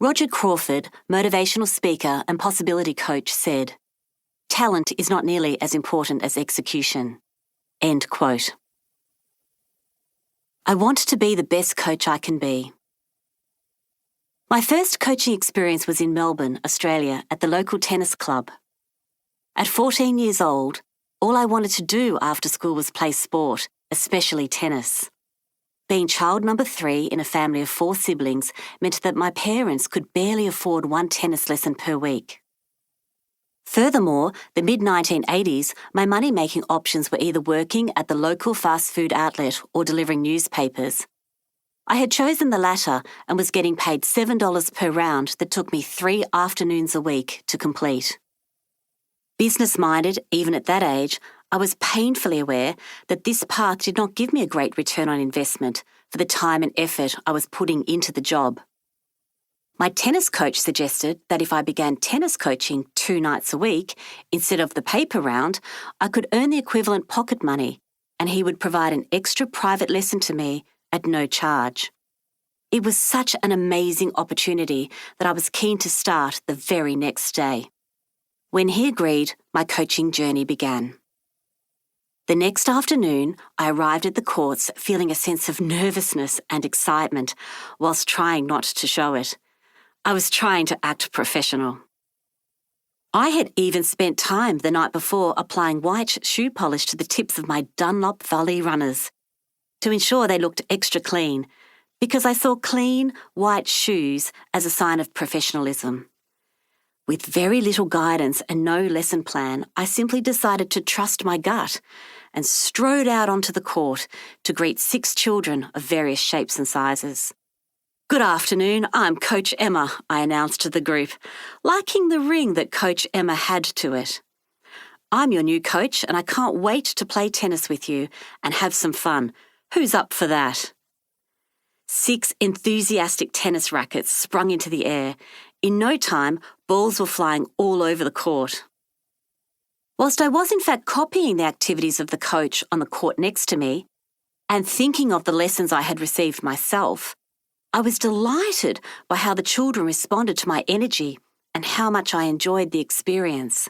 Roger Crawford, motivational speaker and possibility coach, said, "Talent is not nearly as important as execution." End quote. I want to be the best coach I can be. My first coaching experience was in Melbourne, Australia, at the local tennis club. At 14 years old, all I wanted to do after school was play sport, especially tennis. Being child number 3 in a family of 4 siblings meant that my parents could barely afford one tennis lesson per week. Furthermore, the mid-1980s, my money-making options were either working at the local fast food outlet or delivering newspapers. I had chosen the latter and was getting paid $7 per round that took me 3 afternoons a week to complete. Business-minded, even at that age, I was painfully aware that this path did not give me a great return on investment for the time and effort I was putting into the job. My tennis coach suggested that if I began tennis coaching 2 nights a week instead of the paper round, I could earn the equivalent pocket money, and he would provide an extra private lesson to me at no charge. It was such an amazing opportunity that I was keen to start the very next day. When he agreed, my coaching journey began. The next afternoon, I arrived at the courts feeling a sense of nervousness and excitement, whilst trying not to show it. I was trying to act professional. I had even spent time the night before applying white shoe polish to the tips of my Dunlop Valley runners to ensure they looked extra clean, because I saw clean, white shoes as a sign of professionalism. With very little guidance and no lesson plan, I simply decided to trust my gut and strode out onto the court to greet 6 children of various shapes and sizes. "Good afternoon, I'm Coach Emma," I announced to the group, liking the ring that Coach Emma had to it. "I'm your new coach and I can't wait to play tennis with you and have some fun. Who's up for that?" 6 enthusiastic tennis rackets sprung into the air. In no time, balls were flying all over the court. Whilst I was in fact copying the activities of the coach on the court next to me and thinking of the lessons I had received myself, I was delighted by how the children responded to my energy and how much I enjoyed the experience.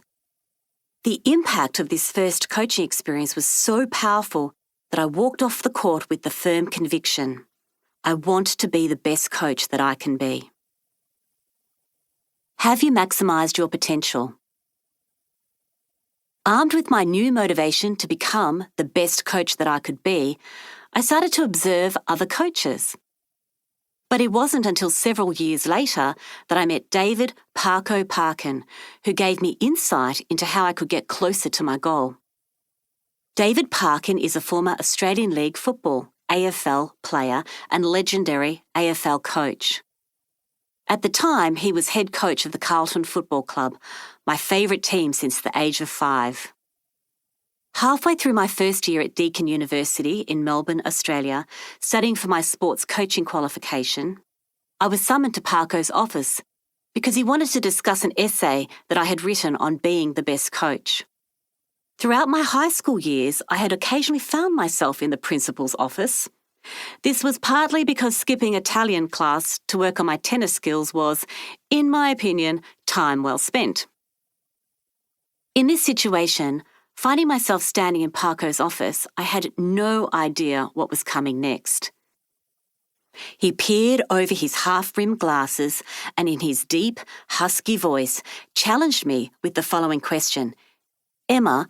The impact of this first coaching experience was so powerful that I walked off the court with the firm conviction, I want to be the best coach that I can be. Have you maximised your potential? Armed with my new motivation to become the best coach that I could be, I started to observe other coaches. But it wasn't until several years later that I met David Parko Parkin, who gave me insight into how I could get closer to my goal. David Parkin is a former Australian League football, AFL player and legendary AFL coach. At the time, he was head coach of the Carlton Football Club, my favourite team since the age of 5. Halfway through my first year at Deakin University in Melbourne, Australia, studying for my sports coaching qualification, I was summoned to Parko's office because he wanted to discuss an essay that I had written on being the best coach. Throughout my high school years, I had occasionally found myself in the principal's office. This was partly because skipping Italian class to work on my tennis skills was, in my opinion, time well spent. In this situation, finding myself standing in Parko's office, I had no idea what was coming next. He peered over his half-rimmed glasses and in his deep, husky voice challenged me with the following question: "Emma,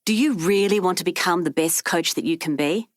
do you really want to become the best coach that you can be?"